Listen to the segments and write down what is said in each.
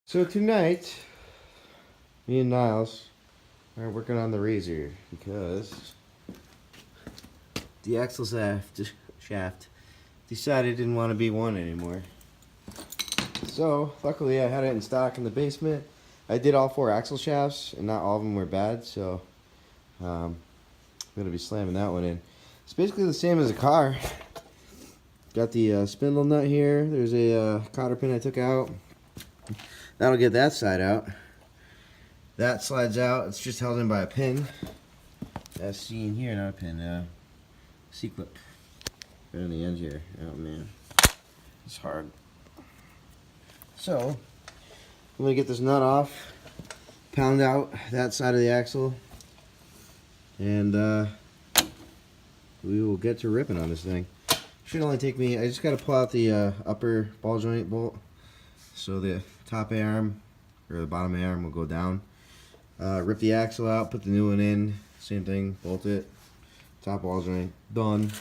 So tonight, me and Niles are working on the Razor because the axle shaft decided it didn't want to be one anymore. So luckily I had it in stock in the basement. I did all 4 axle shafts and not all of them were bad, so I'm going to be slamming that one in. It's basically the same as a car. Got the spindle nut here. There's a cotter pin I took out. That'll get that side out. That slides out. It's just held in by a pin. As seen here, not a pin, C-clip. Right on the end here. Oh man, it's hard. So, I'm gonna get this nut off, pound out that side of the axle, and we will get to ripping on this thing. Should only take me, I just gotta pull out the upper ball joint bolt, so the top arm, or the bottom arm will go down. Rip the axle out, put the new one in, same thing, bolt it, top ball joint, done.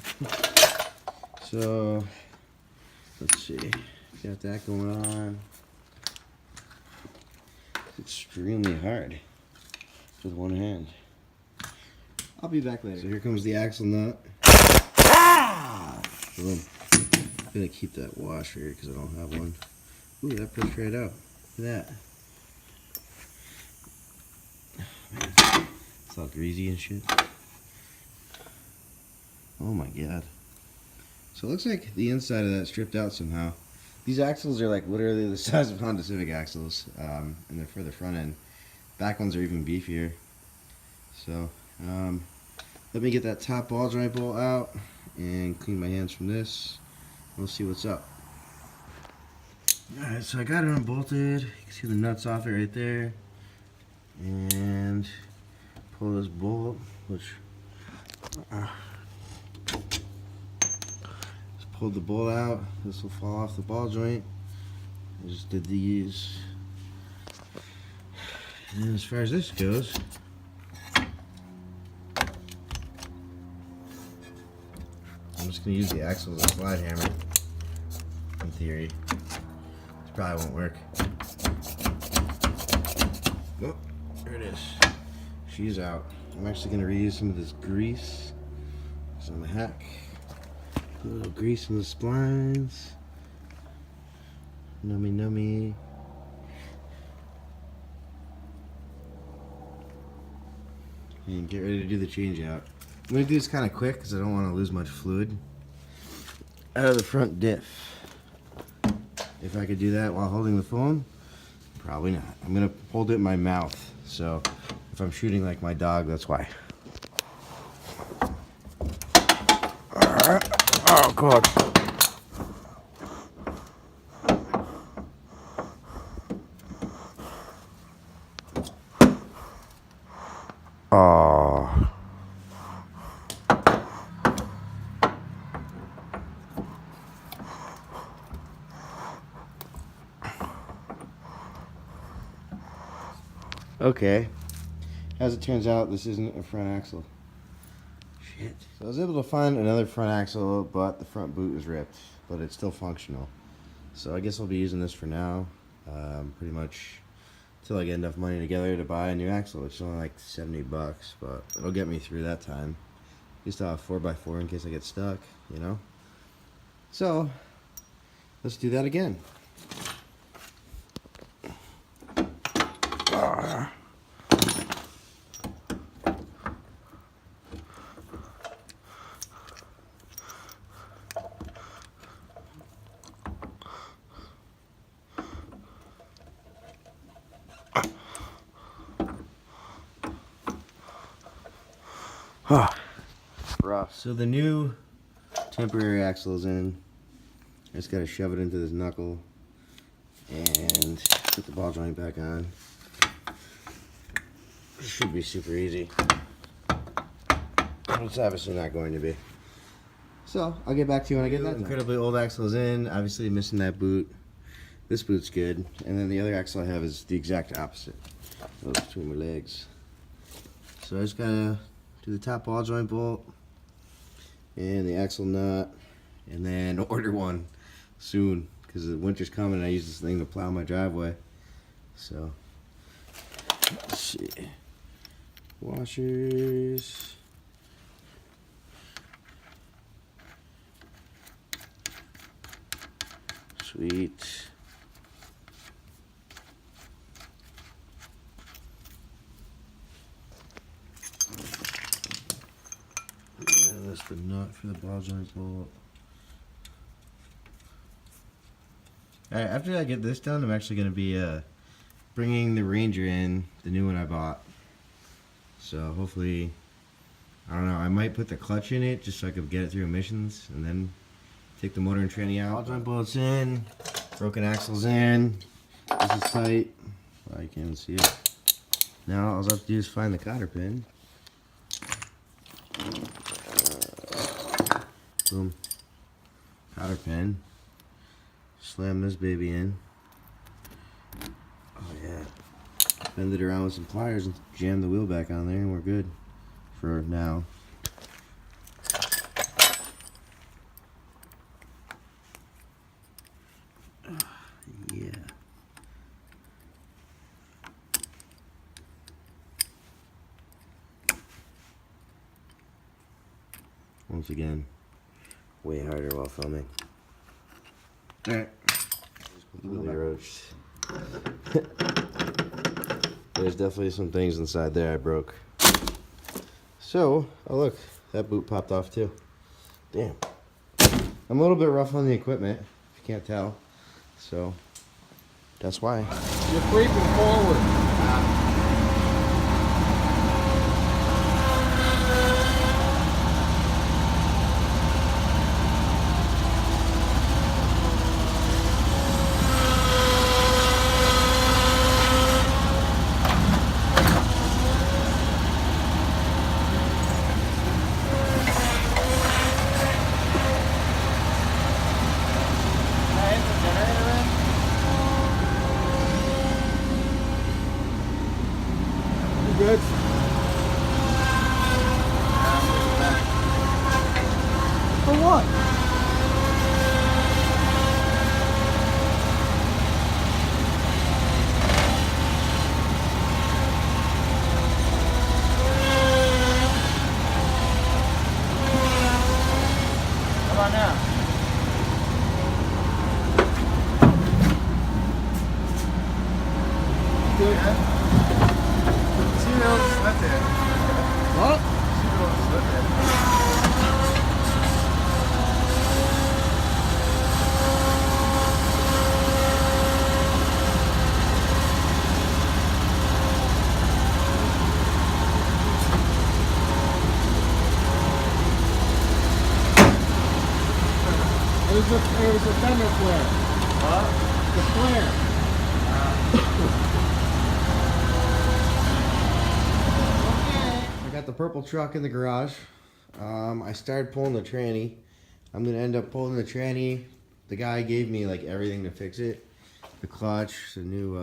So, let's see, got that going on. It's extremely hard with one hand. I'll be back later. So here comes the axle nut. Boom. I'm gonna keep that washer because I don't have one. Ooh, that pushed right out. Look at that. Man, it's all greasy and shit. Oh my god. So it looks like the inside of that stripped out somehow. These axles are like literally the size of Honda Civic axles, and they're for the front end. Back ones are even beefier. So let me get that top ball joint bolt out and clean my hands from this. We'll see what's up. Alright, so I got it unbolted. You can see the nuts off it right there. And pull this bolt, which just pulled the bolt out. This will fall off the ball joint. I just did these. And as far as this goes, I'm just going to use the axle as a slide hammer, in theory. This probably won't work. Oh, there it is. She's out. I'm actually going to reuse some of this grease. Some hack. Put a little grease in the splines. Nummy nummy. And get ready to do the change out. I'm going to do this kind of quick because I don't want to lose much fluid out of the front diff. If I could do that while holding the phone, probably not. I'm going to hold it in my mouth, so if I'm shooting like my dog, that's why. Alright. Oh god. Oh. Okay. As it turns out, this isn't a front axle. Shit. So I was able to find another front axle, but the front boot was ripped, but it's still functional. So I guess I'll be using this for now, pretty much until I get enough money together to buy a new axle, which is only like 70 bucks, but it'll get me through that time. Just have a 4x4 in case I get stuck, you know? So, let's do that again. Rough. So the new temporary axle is in. I just gotta shove it into this knuckle and put the ball joint back on. It should be super easy. But it's obviously not going to be. So I'll get back to you when I get that incredibly old axle is in. Obviously missing that boot. This boot's good. And then the other axle I have is the exact opposite. Those between my legs. So I just gotta do the top ball joint bolt and the axle nut, and then order one soon because the winter's coming and I use this thing to plow my driveway. So, let's see. Washers. Sweet. And that's the nut for the ball joint bolt. Alright, after I get this done, I'm actually going to be bringing the Ranger in, the new one I bought. So hopefully, I don't know, I might put the clutch in it just so I could get it through emissions and then take the motor and tranny out. Ball joint bolts in, broken axles in, this is tight, well, you can't even see it. Now all I have to do is find the cotter pin. Boom, cotter pin. Slam this baby in. Oh yeah. Bend it around with some pliers and jam the wheel back on there and we're good for now. Yeah. Once again, way harder while filming. Alright. Completely roached. There's definitely some things inside there I broke. So, oh look, that boot popped off too. Damn. I'm a little bit rough on the equipment, if you can't tell. So, that's why. You're creeping forward. Good. For what? How about now? Good, huh? What? It was a fender flare. What? The flare. I got the purple truck in the garage. I started pulling the tranny. I'm gonna end up pulling the tranny. The guy gave me like everything to fix it. The clutch, the new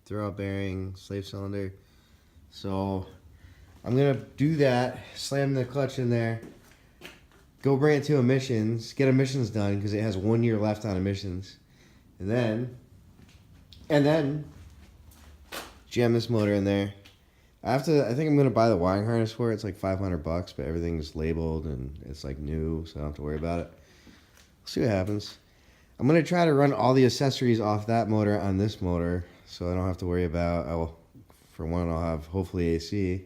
throwout bearing, slave cylinder. So I'm gonna do that, slam the clutch in there, go bring it to emissions, get emissions done because it has 1 year left on emissions. And then jam this motor in there. I think I'm gonna buy the wiring harness for it. It's like $500, but everything's labeled and it's like new, so I don't have to worry about it. We'll see what happens. I'm gonna try to run all the accessories off that motor on this motor, so I don't have to worry about. For one, I'll have hopefully AC,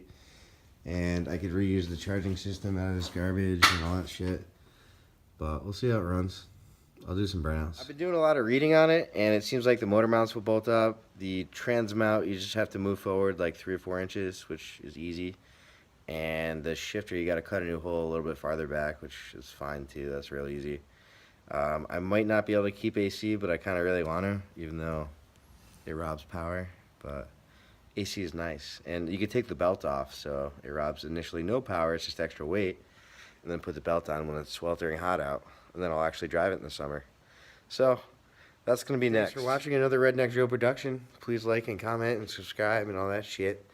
and I could reuse the charging system out of this garbage and all that shit. But we'll see how it runs. I'll do some burnouts. I've been doing a lot of reading on it, and it seems like the motor mounts will bolt up. The trans mount, you just have to move forward like 3 or 4 inches, which is easy. And the shifter, you got to cut a new hole a little bit farther back, which is fine too. That's real easy. I might not be able to keep AC, but I kind of really want to, even though it robs power. But AC is nice, and you could take the belt off, so it robs initially no power. It's just extra weight, and then put the belt on when it's sweltering hot out. And then I'll actually drive it in the summer. So, that's going to be next. Thanks for watching another Redneck Joe production. Please like and comment and subscribe and all that shit.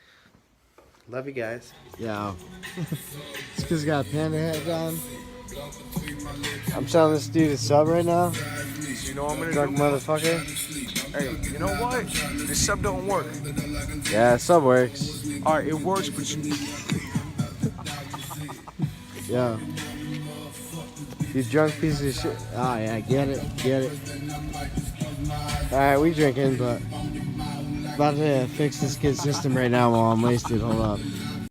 Love you guys. Yeah. It's because he got a panda hat on. I'm telling this dude a sub right now. You know what I'm gonna Drunk do? motherfucker. Hey, you know what? This sub don't work. Yeah, sub works. Alright, it works, but you Yeah. You drunk piece of shit. Oh yeah, get it. Alright, we drinking, but about to fix this kid's system right now while I'm wasted. Hold up.